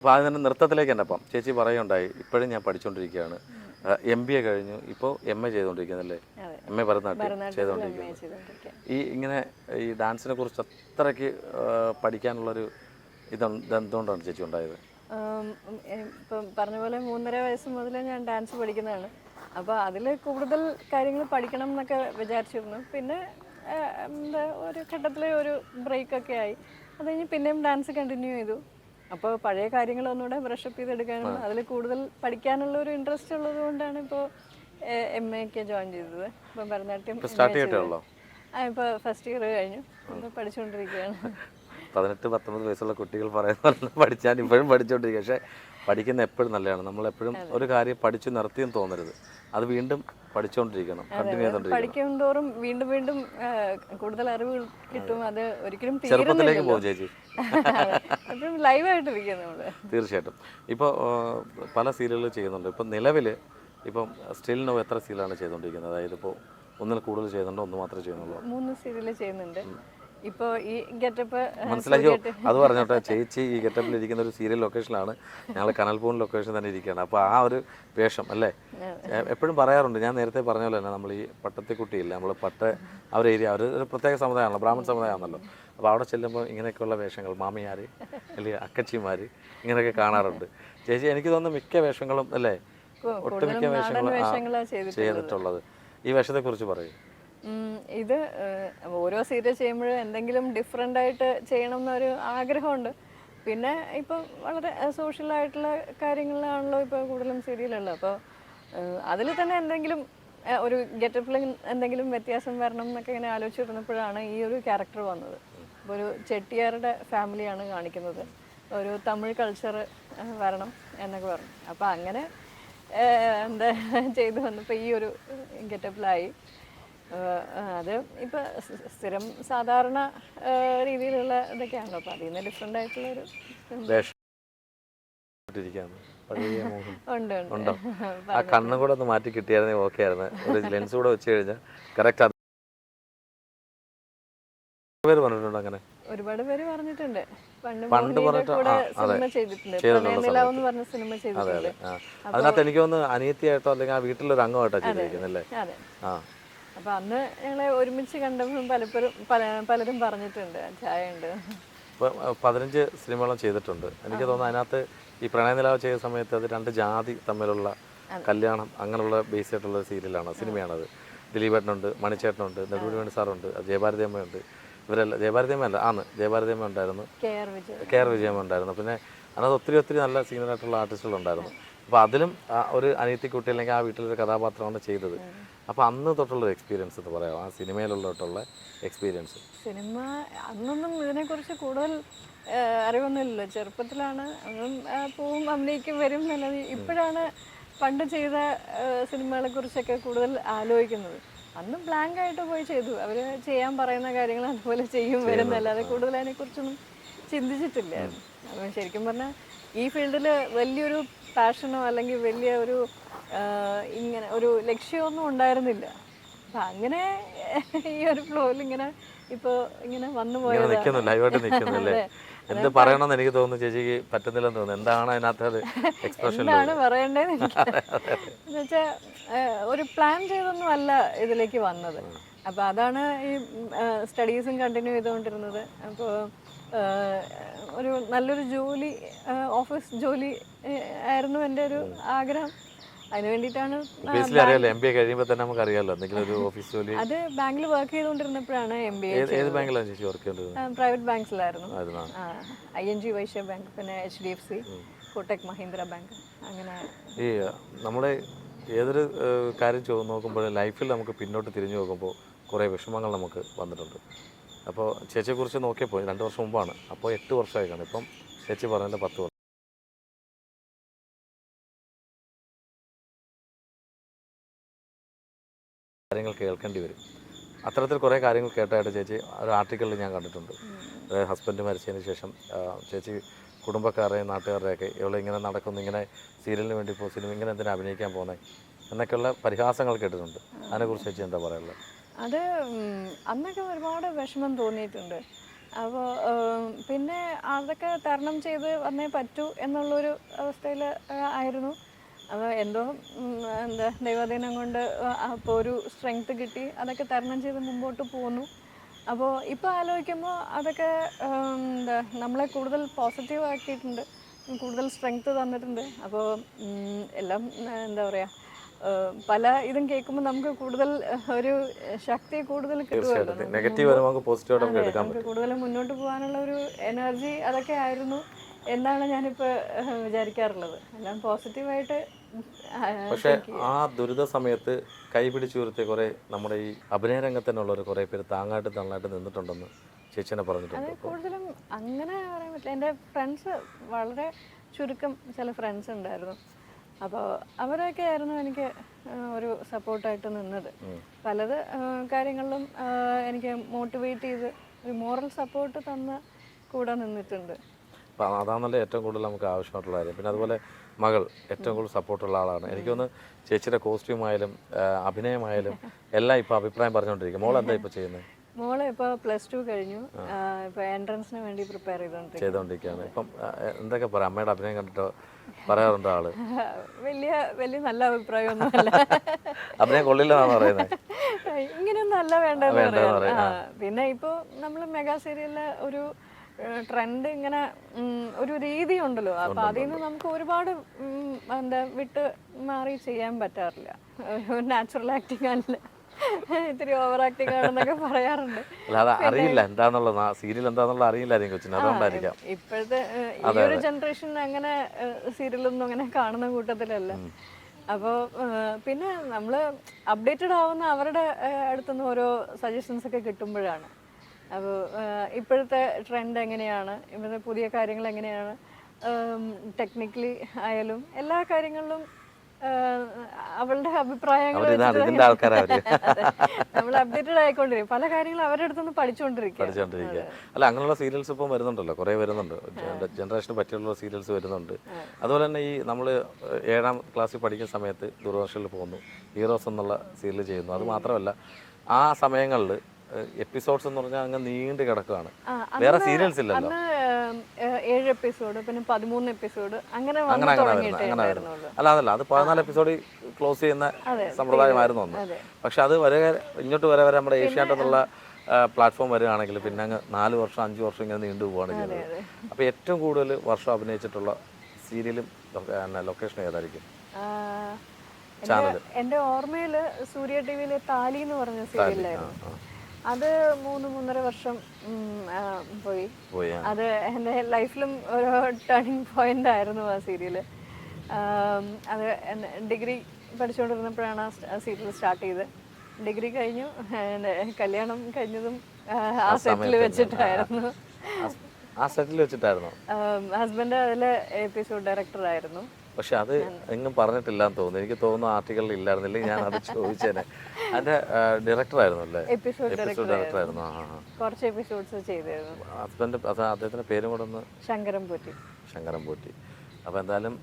അപ്പോൾ അതിന് നൃത്തത്തിലേക്ക് തന്നെ അപ്പം ചേച്ചി പറയുണ്ടായി ഇപ്പോഴും ഞാൻ പഠിച്ചുകൊണ്ടിരിക്കുകയാണ്. MBA കഴിഞ്ഞു, ഇപ്പോൾ MA ചെയ്തുകൊണ്ടിരിക്കുന്നല്ലേ? MA ഭരതനാട്യം ചെയ്തുകൊണ്ടിരിക്കുന്നത്. ഇങ്ങനെ ഈ ഡാൻസിനെ കുറിച്ച് അത്രയ്ക്ക് പഠിക്കാനുള്ളൊരു എന്തുകൊണ്ടാണ് ചേച്ചി ഉണ്ടായത്? ഇപ്പം പറഞ്ഞ പോലെ 3.5 വയസ്സ് മുതൽ ഞാൻ ഡാൻസ് പഠിക്കുന്നതാണ്. അപ്പോൾ അതിൽ കൂടുതൽ കാര്യങ്ങൾ പഠിക്കണം എന്നൊക്കെ വിചാരിച്ചിരുന്നു. പിന്നെ എന്താ ഒരു ഘട്ടത്തിൽ ഒരു ബ്രേക്കൊക്കെ ആയി. അത് കഴിഞ്ഞ് പിന്നെയും ഡാൻസ് കണ്ടിന്യൂ ചെയ്തു. അപ്പോൾ പഴയ കാര്യങ്ങളൊന്നുകൂടെ ബ്രഷപ്പ് ചെയ്തെടുക്കാനും അതിൽ കൂടുതൽ പഠിക്കാനുള്ള ഒരു ഇൻട്രസ്റ്റ് ഉള്ളത് കൊണ്ടാണ് ഇപ്പോൾ MA ഒക്കെ ജോയിൻ ചെയ്തത്. ഇപ്പം ഭരതനാട്യം ഇപ്പോൾ ഫസ്റ്റ് ഇയർ കഴിഞ്ഞു, ഇപ്പോൾ പഠിച്ചുകൊണ്ടിരിക്കുകയാണ്. 18-19 വയസ്സുള്ള കുട്ടികൾ പറയുന്ന പഠിച്ചാൽ ഇപ്പോഴും പഠിച്ചുകൊണ്ടിരിക്കുക. പക്ഷേ പഠിക്കുന്ന എപ്പോഴും നല്ലതാണ്. നമ്മളെപ്പോഴും ഒരു കാര്യം പഠിച്ചു നിർത്തിയെന്ന് തോന്നരുത്, അത് വീണ്ടും പഠിച്ചുകൊണ്ടിരിക്കണം, കണ്ടിന്യൂ ചെയ്തുകൊണ്ടിരിക്കണം. പഠിക്കും തോറും വീണ്ടും വീണ്ടും കൂടുതൽ അറിവുകൾ കിട്ടും. അത് ഒരിക്കലും ചെറുപ്പത്തിലേക്ക് പോകും ചേച്ചി, ലൈവായിട്ടിരിക്കും നമ്മൾ. തീർച്ചയായിട്ടും. ഇപ്പോൾ പല സീരിയലുകൾ ചെയ്യുന്നുണ്ട്. ഇപ്പം നിലവിൽ ഇപ്പം സ്റ്റിൽ നോ എത്ര സീരിയലാണ് ചെയ്തുകൊണ്ടിരിക്കുന്നത്? അതായത് ഇപ്പോൾ ഒന്നിൽ കൂടുതൽ ചെയ്യുന്നുണ്ടോ, ഒന്ന് മാത്രമേ ചെയ്യുന്നുള്ളൂ? 3 സീരിയൽ ചെയ്യുന്നുണ്ട്. ഇപ്പോൾ ഈ ഗെറ്റപ്പ് മനസ്സിലായോ? അത് പറഞ്ഞോട്ടെ ചേച്ചി, ഈ ഗെറ്റപ്പിൽ ഇരിക്കുന്ന ഒരു സീരിയൽ ലൊക്കേഷനിലാണ്, ഞങ്ങൾ കനൽപൂൺ ലൊക്കേഷൻ തന്നെ ഇരിക്കുകയാണ്. അപ്പോൾ ആ ഒരു വേഷം അല്ലേ എപ്പോഴും പറയാറുണ്ട്. ഞാൻ നേരത്തെ പറഞ്ഞ പോലെ തന്നെ നമ്മൾ ഈ പട്ടത്തിക്കുട്ടിയില്ല, നമ്മൾ ആ ഒരു ഏരിയ, ഒരു പ്രത്യേക സമുദായമാണല്ലോ, ബ്രാഹ്മൺ സമുദായമാണല്ലോ. അപ്പോൾ അവിടെ ചെല്ലുമ്പോൾ ഇങ്ങനെയൊക്കെയുള്ള വേഷങ്ങൾ, മാമിയാർ അല്ലെങ്കിൽ അക്കച്ചിമാർ ഇങ്ങനെയൊക്കെ കാണാറുണ്ട്. ചേച്ചി എനിക്ക് തോന്നുന്നു മിക്ക വേഷങ്ങളും അല്ലേ, ഒട്ടുമിക്ക വേഷങ്ങളും ചെയ്തിട്ടുള്ളത്. ഈ വേഷത്തെക്കുറിച്ച് പറയും. ഇത് ഓരോ സീരിയൽ ചെയ്യുമ്പോഴും എന്തെങ്കിലും ഡിഫറെൻ്റ് ആയിട്ട് ചെയ്യണം എന്നൊരു ആഗ്രഹമുണ്ട്. പിന്നെ ഇപ്പം വളരെ സോഷ്യലായിട്ടുള്ള കാര്യങ്ങളിലാണല്ലോ ഇപ്പോൾ കൂടുതലും സീരിയലുള്ളത്. അപ്പോൾ അതിൽ തന്നെ എന്തെങ്കിലും ഒരു ഗെറ്റപ്പിൽ എന്തെങ്കിലും വ്യത്യാസം വരണം എന്നൊക്കെ ഇങ്ങനെ ആലോചിച്ചിരുന്നപ്പോഴാണ് ഈ ഒരു ക്യാരക്ടർ വന്നത്. അപ്പോൾ ഒരു ചെട്ടിയാരുടെ ഫാമിലിയാണ് കാണിക്കുന്നത്, ഒരു തമിഴ് കൾച്ചർ വരണം എന്നൊക്കെ പറഞ്ഞു. അപ്പോൾ അങ്ങനെ എന്താ ചെയ്തു വന്നപ്പോൾ ഈ ഒരു ഗെറ്റപ്പിലായി. അത് ഇപ്പം സ്ഥിരം സാധാരണ രീതിയിലുള്ള ഇതൊക്കെയാണല്ലോ. അപ്പോൾ അതിൽ നിന്ന് ഡിഫറെൻ്റ് ആയിട്ടുള്ളൊരു ഉണ്ടോ? ആ കണ്ണും കൂടെ ഒന്ന് മാറ്റി കിട്ടിയായിരുന്നെങ്കിൽ ഓക്കെ ആയിരുന്നു. ഒരു ലെൻസ് കൂടെ വെച്ച് കഴിഞ്ഞാൽ കറക്റ്റ്. പേര് പറഞ്ഞിട്ടുണ്ടോ? അങ്ങനെ ഒരുപാട് പേര് പറഞ്ഞിട്ടുണ്ട്. പണ്ട് ചെയ്തിട്ടുണ്ട്. അതിനകത്ത് എനിക്ക് തോന്നുന്നു അനിയത്തിയായിട്ടോ അല്ലെങ്കിൽ ആ വീട്ടിലൊരു അംഗമായിട്ടോ ചെയ്തിരിക്കുന്നല്ലേ? അപ്പൊ അന്ന് ഞങ്ങളെ ഒരുമിച്ച് കണ്ടപ്പോൾ പലരും പറഞ്ഞിട്ടുണ്ട് ചായ ഉണ്ട്. 15 സിനിമകളും ചെയ്തിട്ടുണ്ട്. എനിക്ക് തോന്നുന്നു അതിനകത്ത് ഈ പ്രണയനിലാവ് ചെയ്ത സമയത്ത് അത് 2 ജാതി തമ്മിലുള്ള കല്യാണം അങ്ങനെയുള്ള ബേസ് ആയിട്ടുള്ള സീരിയലാണ്, സിനിമയാണത്. ദിലീപേട്ടനുണ്ട്, മണിച്ചേട്ടനുണ്ട്, നെടുമുടി സാറുണ്ട്, ജയഭാരതിയമ്മയുണ്ട്. ഇവരെല്ലാം ജയഭാരതിയമ്മ ജയഭാരതിയമ്മ ഉണ്ടായിരുന്നു, KR വിജയമ്മ ഉണ്ടായിരുന്നു. പിന്നെ അതിനകത്ത് ഒത്തിരി നല്ല സീനിയറായിട്ടുള്ള ആർട്ടിസ്റ്റുകളുണ്ടായിരുന്നു. അപ്പോൾ അതിലും ഒരു അനിയത്തിക്കുട്ടി അല്ലെങ്കിൽ ആ വീട്ടിലൊരു കഥാപാത്രമാണ് ചെയ്തത്. അപ്പോൾ അന്ന് തൊട്ടുള്ള എക്സ്പീരിയൻസ് എന്ന് പറയാം, ആ സിനിമയിലുള്ള എക്സ്പീരിയൻസ്. സിനിമ അന്നൊന്നും ഇതിനെക്കുറിച്ച് കൂടുതൽ അറിവൊന്നുമില്ലല്ലോ. ചെറുപ്പത്തിലാണ് അന്നും പോവും അഭിനയിക്കും വരും എന്നുള്ളത്. ഇപ്പോഴാണ് പണ്ട് ചെയ്ത സിനിമകളെ കുറിച്ചൊക്കെ കൂടുതൽ ആലോചിക്കുന്നത്. അന്ന് ബ്ലാങ്ക് ആയിട്ട് പോയി ചെയ്തു. അവർ ചെയ്യാൻ പറയുന്ന കാര്യങ്ങൾ അതുപോലെ ചെയ്യും വരുന്നല്ലാതെ കൂടുതൽ അതിനെക്കുറിച്ചൊന്നും ചിന്തിച്ചിട്ടില്ലായിരുന്നു. അപ്പം ശരിക്കും പറഞ്ഞാൽ ഈ ഫീൽഡിൽ വലിയൊരു പാഷനോ അല്ലെങ്കിൽ വലിയ ഒരു ഇങ്ങനെ ഒരു ലക്ഷ്യമൊന്നും ഉണ്ടായിരുന്നില്ല. അപ്പം അങ്ങനെ ഈ ഒരു ഫ്ലോയിൽ ഇങ്ങനെ ഇപ്പോൾ ഇങ്ങനെ വന്നു പോയത്. എന്ത് പറയണമെന്ന് എനിക്ക് തോന്നുന്നു ചേച്ചിക്ക് പറ്റുന്നില്ലെന്ന് തോന്നുന്നു. എന്താണ് അതിനകത്ത് എക്സ്പ്രഷൻ, എന്താണ് പറയേണ്ടത് എന്നുവെച്ചാൽ ഒരു പ്ലാൻ ചെയ്തൊന്നും അല്ല ഇതിലേക്ക് വന്നത്. അപ്പോൾ അതാണ് ഈ സ്റ്റഡീസും കണ്ടിന്യൂ ചെയ്തുകൊണ്ടിരുന്നത്. അപ്പോൾ ഒരു നല്ലൊരു ജോലി, ഓഫീസ് ജോലി ആയിരുന്നു എൻ്റെ ഒരു ആഗ്രഹം. അതിന് വേണ്ടിയിട്ടാണ്. MBA കഴിയുമ്പോൾ തന്നെ നമുക്ക് അറിയാമല്ലോ എന്തെങ്കിലും ഒരു ഓഫീസ് ജോലി. അത് ബാങ്കിൽ വർക്ക് ചെയ്തുകൊണ്ടിരുന്നപ്പോഴാണ് MBA. ഏത് ബാങ്കിലാണ് ചേച്ചി വർക്ക് ചെയ്തത്? പ്രൈവറ്റ് ബാങ്ക്സിലായിരുന്നു. ING വൈശ്യ ബാങ്ക്, പിന്നെ HDFC, കോട്ടക് മഹീന്ദ്ര ബാങ്ക്. അങ്ങനെ ഈ നമ്മുടെ ഏതൊരു കാര്യം നോക്കുമ്പോൾ ലൈഫിൽ നമുക്ക് പിന്നോട്ട് തിരിഞ്ഞു നോക്കുമ്പോൾ കുറേ വിഷമങ്ങൾ നമുക്ക് വന്നിട്ടുണ്ട്. അപ്പോൾ ചേച്ചിയെക്കുറിച്ച് നോക്കിയപ്പോൾ 2 വർഷം മുമ്പാണ്, അപ്പോൾ 8 വർഷമായി കാണും. ഇപ്പം ചേച്ചി പറഞ്ഞതിൻ്റെ 10 വർഷം കാര്യങ്ങൾ കേൾക്കേണ്ടി വരും. അത്തരത്തിൽ കുറേ കാര്യങ്ങൾ കേട്ടായിട്ട് ചേച്ചി ഒരു ആർട്ടിക്കിളിൽ ഞാൻ കണ്ടിട്ടുണ്ട്. അതായത് ഹസ്ബൻഡ് മരിച്ചതിന് ശേഷം ചേച്ചി കുടുംബക്കാരെയും നാട്ടുകാരുടെയൊക്കെ ഇവളെ ഇങ്ങനെ നടക്കുന്നു, ഇങ്ങനെ സീരിയലിന് വേണ്ടി ഇപ്പോൾ സിനിമ ഇങ്ങനെ എന്തിനാ അഭിനയിക്കാൻ പോകുന്നത് എന്നൊക്കെയുള്ള പരിഹാസങ്ങൾ കേട്ടിട്ടുണ്ട്. അതിനെക്കുറിച്ച് ചേച്ചി എന്താ പറയുള്ളത്? അത് അന്നൊക്കെ ഒരുപാട് വിഷമം തോന്നിയിട്ടുണ്ട്. അപ്പോൾ പിന്നെ അതൊക്കെ തരണം ചെയ്ത് വന്നേ പറ്റൂ എന്നുള്ളൊരു അവസ്ഥയിൽ ആയിരുന്നു. അപ്പോൾ എന്തോ എന്താ ദൈവാധീനം കൊണ്ട് അപ്പോൾ ഒരു സ്ട്രെങ്ത് കിട്ടി, അതൊക്കെ തരണം ചെയ്ത് മുമ്പോട്ട് പോന്നു. അപ്പോൾ ഇപ്പോൾ ആലോചിക്കുമ്പോൾ അതൊക്കെ എന്താ നമ്മളെ കൂടുതൽ പോസിറ്റീവ് ആക്കിയിട്ടുണ്ട്, കൂടുതൽ സ്ട്രെങ്ത് തന്നിട്ടുണ്ട്. അപ്പോൾ എല്ലാം എന്താ പറയുക, പല ഇതും കേൾക്കുമ്പോൾ നമുക്ക് കൂടുതൽ ഒരു ശക്തി കൂടുതൽ കിട്ടുമല്ലോ. നെഗറ്റീവ് വരുമ്പോൾ പോസിറ്റീവായിട്ട് നമുക്ക് എടുക്കാൻ നമുക്ക് കൂടുതൽ മുന്നോട്ട് പോകാനുള്ള ഒരു എനർജി അതൊക്കെ ആയിരുന്നു എന്നാണ് ഞാനിപ്പോൾ വിചാരിക്കാറുള്ളത്. എല്ലാം പോസിറ്റീവായിട്ട്. പക്ഷെ ആ ദുരിത സമയത്ത് കൈപിടിച്ചുയർത്തിയ കുറെ നമ്മുടെ ഈ അഭിനയ രംഗത്തിനുള്ളവർ കുറെ പേര് താങ്ങായിട്ട് തള്ളായിട്ട് നിന്നിട്ടുണ്ടെന്ന് ചേച്ചിനെ പറഞ്ഞിട്ടുണ്ട്. അത് കൂടുതലും അങ്ങനെ പറയാൻ പറ്റില്ല. എൻ്റെ ഫ്രണ്ട്സ് വളരെ ചുരുക്കം ചില ഫ്രണ്ട്സ് ഉണ്ടായിരുന്നു. അപ്പോൾ അവരൊക്കെ ആയിരുന്നു എനിക്ക് ഒരു സപ്പോർട്ടായിട്ട് നിന്നത്. പലത് കാര്യങ്ങളിലും എനിക്ക് മോട്ടിവേറ്റ് ചെയ്ത് ഒരു മോറൽ സപ്പോർട്ട് തന്ന് കൂടെ നിന്നിട്ടുണ്ട്. അപ്പം അതാണല്ലോ ഏറ്റവും കൂടുതൽ നമുക്ക് ആവശ്യമായിട്ടുള്ള കാര്യം. പിന്നെ അതുപോലെ മകൾ ഏറ്റവും കൂടുതൽ സപ്പോർട്ടുള്ള ആളാണ്. എനിക്കൊന്ന് ചേച്ചിയുടെ കോസ്റ്റ്യൂമായാലും അഭിനയമായാലും എല്ലാം ഇപ്പോൾ അഭിപ്രായം പറഞ്ഞുകൊണ്ടിരിക്കും. മോൾ എന്താ ഇപ്പോൾ ചെയ്യുന്നത്? മോള് ഇപ്പോൾ +2 കഴിഞ്ഞു. ഇപ്പോൾ എൻട്രൻസിന് വേണ്ടി പ്രിപ്പയർ ചെയ്തുകൊണ്ടിരിക്കുകയാണ്. ഇപ്പം എന്തൊക്കെ പറയാം, അമ്മയുടെ അഭിനയം കണ്ടിട്ടോ പറയാറുണ്ടോ ആള്? വലിയ നല്ല അഭിപ്രായമൊന്നുമല്ല. അഭിനയം കൊള്ളില്ലെന്നാണ് പറയുന്നത്. ഇങ്ങനെയൊന്നും അല്ല വേണ്ടതെന്ന് പറയാം. പിന്നെ ഇപ്പോൾ നമ്മൾ മെഗാ സീരിയലിലെ ഒരു ട്രെൻഡ് ഇങ്ങനെ ഒരു രീതി ഉണ്ടല്ലോ, അപ്പൊ അതിൽ നിന്ന് നമുക്ക് ഒരുപാട് എന്താ വിട്ട് മാറി ചെയ്യാൻ പറ്റാറില്ല. നാച്ചുറൽ ആക്ടിങ് അല്ല, ഇത്തിരി ഓവർ ആക്ടിങ് ആണെന്നൊക്കെ പറയാറുണ്ട്. അറിയില്ല എന്താന്നുള്ള സീരിയൽ എന്താന്നുള്ള അറിയില്ലായിരിക്കും കൊച്ചിന്, അതുകൊണ്ടായിരിക്കാം. ഇപ്പോഴത്തെ ഈ ഒരു ജനറേഷൻ അങ്ങനെ സീരിയലൊന്നും അങ്ങനെ കാണുന്ന കൂട്ടത്തിലല്ല. അപ്പോൾ പിന്നെ നമ്മൾ അപ്ഡേറ്റഡ് ആവുന്ന അവരുടെ അടുത്തുനിന്ന് ഓരോ സജഷൻസ് ഒക്കെ കിട്ടുമ്പോഴാണ്. അപ്പോൾ ഇപ്പോഴത്തെ ട്രെൻഡ് എങ്ങനെയാണ്, ഇപ്പോഴത്തെ പുതിയ കാര്യങ്ങൾ എങ്ങനെയാണ്, ടെക്നിക്കലി ആയാലും എല്ലാ കാര്യങ്ങളിലും അവളുടെ അഭിപ്രായങ്ങൾ നമ്മൾ അപ്ഡേറ്റഡ് ആയിക്കൊണ്ടിരിക്കും. പല കാര്യങ്ങളും അവരുടെ അടുത്തുനിന്ന് പഠിച്ചുകൊണ്ടിരിക്കുക. അല്ല, അങ്ങനെയുള്ള സീരിയൽസ് ഇപ്പം വരുന്നുണ്ടല്ലോ, കുറേ വരുന്നുണ്ട്. ജനറേഷന് പറ്റിയുള്ള സീരിയൽസ് വരുന്നുണ്ട്. അതുപോലെ തന്നെ ഈ നമ്മൾ 7ാം ക്ലാസ്സിൽ പഠിക്കുന്ന സമയത്ത് ദൂരദർശനിൽ പോകുന്നു, ഹീറോസ് എന്നുള്ള സീരിയൽ ചെയ്യുന്നു. അത് മാത്രമല്ല ആ സമയങ്ങളിൽ എപ്പിസോഡ്സ് എന്ന് പറഞ്ഞാൽ അങ്ങ് നീണ്ടു കിടക്കുകയാണ്. വേറെ സീരിയൽസ് ഇല്ലല്ലോ. 7 എപ്പിസോഡ്, പിന്നെ 13 എപ്പിസോഡ് അങ്ങനെ അല്ല അതല്ല, അത് 14 എപ്പിസോഡ് ക്ലോസ് ചെയ്യുന്ന സമ്പ്രദായമായിരുന്നു ഒന്ന്. പക്ഷെ അത് വരെ ഇങ്ങോട്ട് വരെ നമ്മുടെ ഏഷ്യാനെറ്റ് എന്നുള്ള പ്ലാറ്റ്ഫോം വരികയാണെങ്കിൽ പിന്നെ അങ്ങ് 4 വർഷം 5 വർഷം ഇങ്ങനെ നീണ്ടു പോവുകയാണ് ചെയ്യുന്നത്. അപ്പോൾ ഏറ്റവും കൂടുതൽ വർഷം അഭിനയിച്ചിട്ടുള്ള സീരിയലും ലൊക്കേഷൻ ഏതായിരിക്കും? ചാനൽ എൻ്റെ ഓർമ്മയിൽ സൂര്യ ടിവിയിലെ താലി എന്ന് പറഞ്ഞ സീരിയലായിരുന്നു. അത് 3-3.5 വർഷം പോയി. അത് എൻ്റെ ലൈഫിലും ഒരു ടേണിംഗ് പോയിന്റ് ആയിരുന്നു ആ സീരിയല്. അത് ഡിഗ്രി പഠിച്ചുകൊണ്ടിരുന്നപ്പോഴാണ് ആ സീരിയൽ സ്റ്റാർട്ട് ചെയ്തത്. ഡിഗ്രി കഴിഞ്ഞു, കല്യാണം കഴിഞ്ഞതും ആ സെറ്റിൽ വെച്ചിട്ടായിരുന്നു. ഹസ്ബൻഡ് അതിലെ എപ്പിസോഡ് ഡയറക്ടർ ആയിരുന്നു. പക്ഷെ അത് എങ്ങും പറഞ്ഞിട്ടില്ലാന്ന് തോന്നുന്നു. എനിക്ക് തോന്നുന്നു ആർട്ടിക്കിളിൽ ഇല്ലായിരുന്നില്ല, ഞാൻ അത് ചോദിച്ചേനെ. അതിന്റെ ഡയറക്ടർ ആയിരുന്നു അല്ലേ? എപ്പിസോഡ് ഡയറക്ടർ ആയിരുന്നു. കുറച്ച് എപ്പിസോഡ്സ് ചെയ്തിരുന്നു. ഹസ്ബൻഡ് അദ്ദേഹത്തിന്റെ പേരും കൂടെ ഒന്ന് ശങ്കരം പോറ്റി. അപ്പോൾ എന്തായാലും